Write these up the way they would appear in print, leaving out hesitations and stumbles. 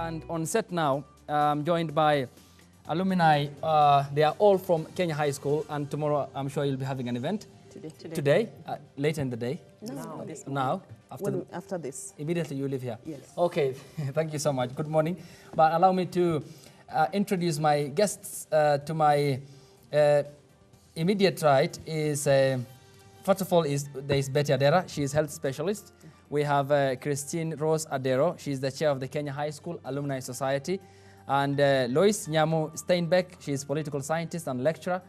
And on set now, I'm joined by alumni. They are all from Kenya High School, and tomorrow I'm sure you'll be having an event. Today, later in the day? Now. After this. Immediately you live here? Yes. Okay, thank you so much. Good morning. But allow me to introduce my guests. To my immediate right is, first of all, there is Betty Adera. She is health specialist. We have Christine Rose Adero. She is the chair of the Kenya High School Alumni Society. And Lois Nyamu Steinbeck. She is political scientist and lecturer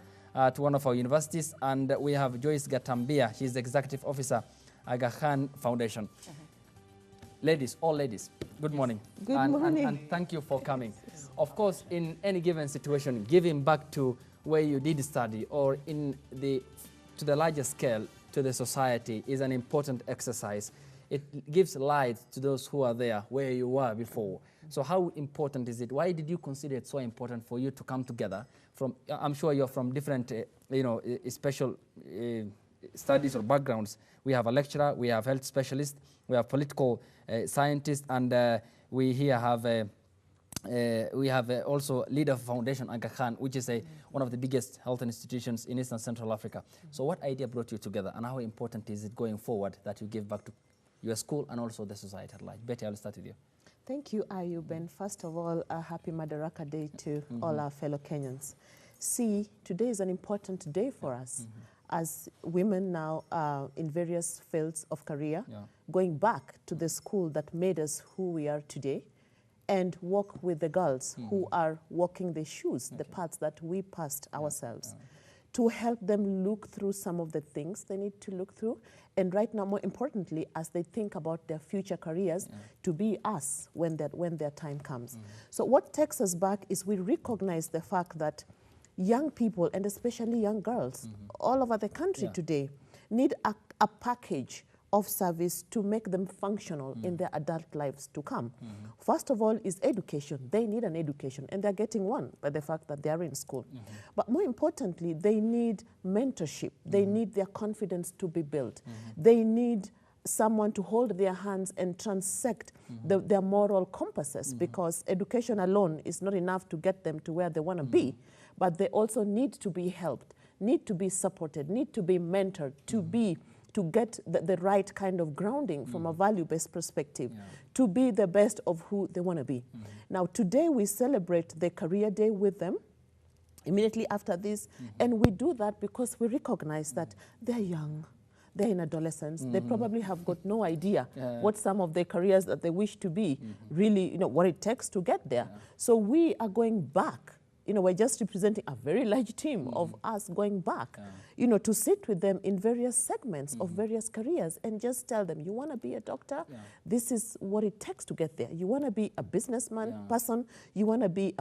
to one of our universities. And we have Joyce Gatambia. She is the executive officer Aga Khan Foundation. Ladies, all ladies, good morning. Good morning. And thank you for coming. Of course, in any given situation, giving back to where you did study or to the larger scale, to the society, is an important exercise. It gives light to those who are there where you were before. So how important is it? Why did you consider it so important for you to come together? I'm sure you're from different, special studies or backgrounds. We have a lecturer, we have health specialists, we have political scientists, and we here have also leader of Foundation Aga Khan, which is one of the biggest health institutions in Eastern Central Africa. So what idea brought you together, and how important is it going forward that you give back to your school and also the society at large? Betty, I'll start with you. Thank you, Ayub, and first of all, a happy Madaraka Day to all our fellow Kenyans. See, today is an important day for us as women now in various fields of career, going back to the school that made us who we are today, and walk with the girls who are walking the shoes, the paths that we passed ourselves, to help them look through some of the things they need to look through, and right now, more importantly, as they think about their future careers, to be us when their time comes. So what takes us back is we recognize the fact that young people, and especially young girls, all over the country today, need a package of service to make them functional in their adult lives to come. First of all is education. They need an education, and they're getting one by the fact that they're in school. But more importantly, they need mentorship. They need their confidence to be built. They need someone to hold their hands and transect their moral compasses, because education alone is not enough to get them to where they want to be, but they also need to be helped, need to be supported, need to be mentored, to get the right kind of grounding from a value-based perspective, to be the best of who they want to be. Now, today we celebrate the Career Day with them, immediately after this, and we do that because we recognize that they're young, they're in adolescence, they probably have got no idea what some of the careers that they wish to be, really, what it takes to get there. So we are going back. We're just representing a very large team of us going back, to sit with them in various segments of various careers and just tell them, you want to be a doctor? This is what it takes to get there. You want to be a businessman person? You want to be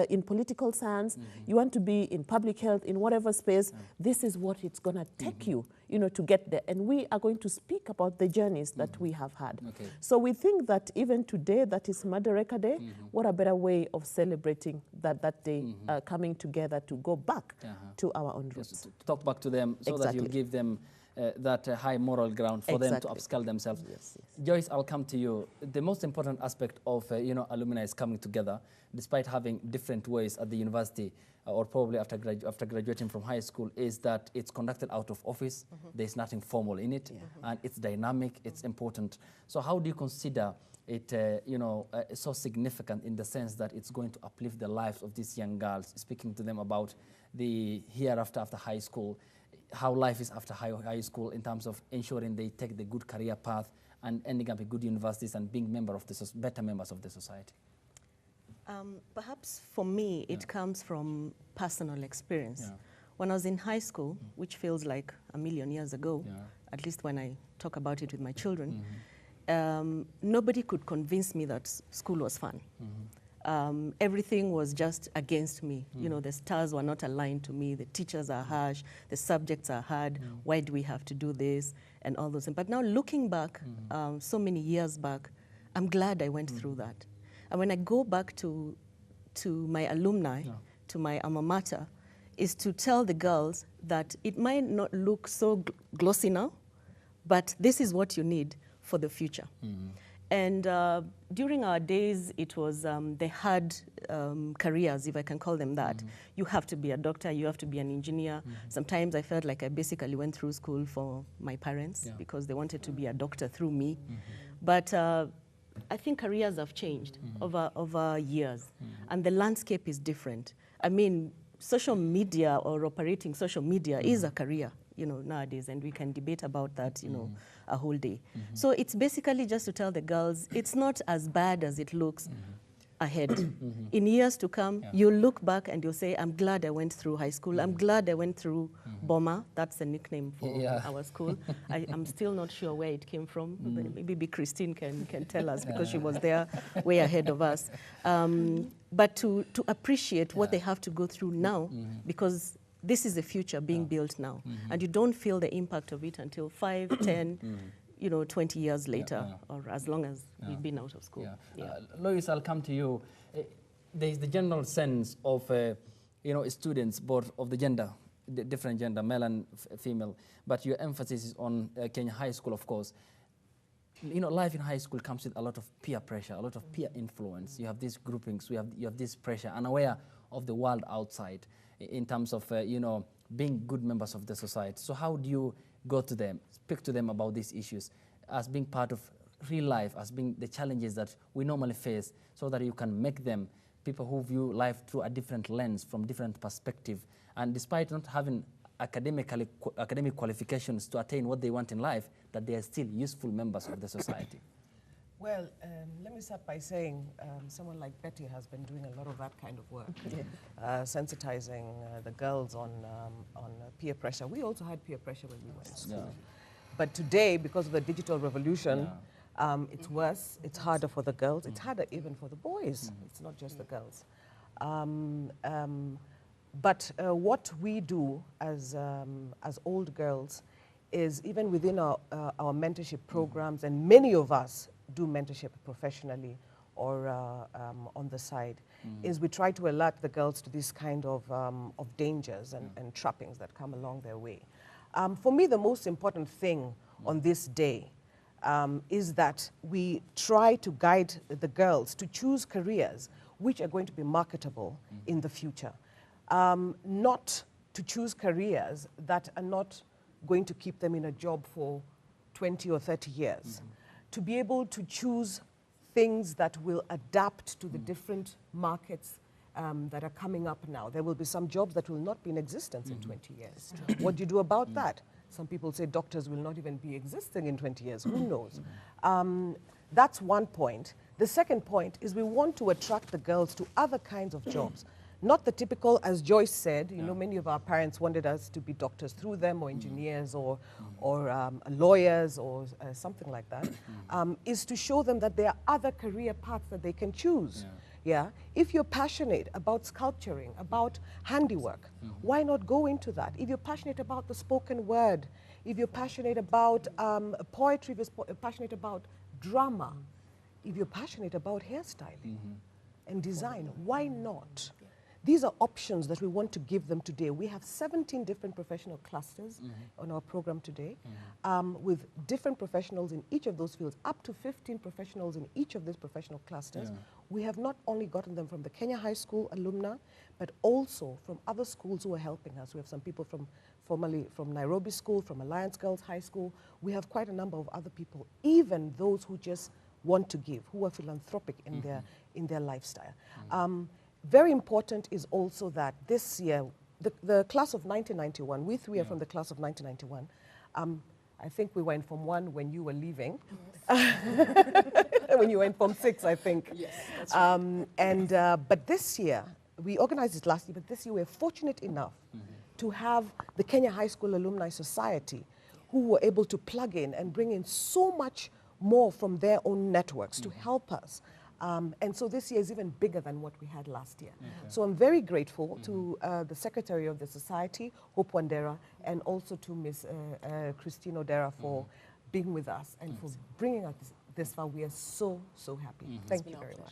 in political science? You want to be in public health, in whatever space? This is what it's going to take you, to get there. And we are going to speak about the journeys that we have had. So we think that even today, that is Madaraka Day, what a better way of celebrating that day, coming together to go back to our own roots. To talk back to them so that you give them that high moral ground for them to upskill themselves. Joyce, I'll come to you. The most important aspect of alumni is coming together, despite having different ways at the university or probably after graduating from high school, is that it's conducted out of office. There's nothing formal in it, and it's dynamic, it's important. So how do you consider it so significant in the sense that it's going to uplift the lives of these young girls, speaking to them about the hereafter after high school, how life is after high school in terms of ensuring they take the good career path and ending up in good universities and being better members of the society? Perhaps for me, it comes from personal experience. When I was in high school, which feels like a million years ago, at least when I talk about it with my children, nobody could convince me that school was fun. Everything was just against me. The stars were not aligned to me. The teachers are harsh. The subjects are hard. Why do we have to do this? And all those things. But now looking back, so many years back, I'm glad I went through that. And when I go back to my alumni, to my alma mater, is to tell the girls that it might not look so glossy now, but this is what you need for the future. And during our days, it was the hard careers, if I can call them that. You have to be a doctor, you have to be an engineer. Sometimes I felt like I basically went through school for my parents because they wanted to be a doctor through me. But I think careers have changed over years, and the landscape is different. I mean, social media or operating social media is a career, you know, nowadays, and we can debate about that, you know, a whole day. So it's basically just to tell the girls, it's not as bad as it looks ahead. In years to come, you'll look back and you'll say, I'm glad I went through high school. I'm glad I went through Boma. That's a nickname for our school. I'm still not sure where it came from. Maybe Christine can tell us because she was there way ahead of us. But to appreciate what they have to go through now, because this is the future being built now. And you don't feel the impact of it until 5, 10, you know, 20 years later, or as long as we've been out of school. Lois, I'll come to you. There's the general sense of, you know, students, both of the gender, the different gender, male and female, but your emphasis is on Kenya High School, of course. You know, life in high school comes with a lot of peer pressure, a lot of peer influence. You have these groupings, you have this pressure, unaware of the world outside in terms of, you know, being good members of the society. So how do you go to them, speak to them about these issues as being part of real life, as being the challenges that we normally face, so that you can make them people who view life through a different lens, from different perspective, and despite not having academic qualifications to attain what they want in life, that they are still useful members of the society? Well, let me start by saying someone like Betty has been doing a lot of that kind of work, sensitizing the girls on peer pressure. We also had peer pressure when we were in school. But today, because of the digital revolution, it's worse, it's harder for the girls, it's harder even for the boys, it's not just the girls. But what we do as old girls is, even within our mentorship programs, and many of us do mentorship professionally or on the side, is we try to alert the girls to this kind of dangers and trappings that come along their way. For me, the most important thing on this day is that we try to guide the girls to choose careers which are going to be marketable in the future. Not to choose careers that are not going to keep them in a job for 20 or 30 years. To be able to choose things that will adapt to the different markets that are coming up now. There will be some jobs that will not be in existence in 20 years. What do you do about that? Some people say doctors will not even be existing in 20 years. Who knows? That's one point. The second point is we want to attract the girls to other kinds of jobs. Not the typical, as Joyce said, you know, many of our parents wanted us to be doctors through them, or engineers, or lawyers, or something like that, is to show them that there are other career paths that they can choose. If you're passionate about sculpturing, about handiwork, why not go into that? If you're passionate about the spoken word, if you're passionate about poetry, if you're passionate about drama, if you're passionate about hairstyling and design, why not? These are options that we want to give them today. We have 17 different professional clusters on our program today, with different professionals in each of those fields, up to 15 professionals in each of these professional clusters. We have not only gotten them from the Kenya High School alumni, but also from other schools who are helping us. We have some people formerly from Nairobi School, from Alliance Girls High School. We have quite a number of other people, even those who just want to give, who are philanthropic in their lifestyle. Very important is also that this year, the class of 1991, we three are from the class of 1991. I think we were in Form 1 when you were leaving. When you were in Form 6, I think. Yes, that's right. But this year, we organized it last year, but this year we're fortunate enough to have the Kenya High School Alumni Society, who were able to plug in and bring in so much more from their own networks to help us. And so this year is even bigger than what we had last year. So I'm very grateful to the Secretary of the Society, Hope Wandera, and also to Ms. Christine Odera for being with us and for bringing us this far. We are so, so happy. Thank you very much.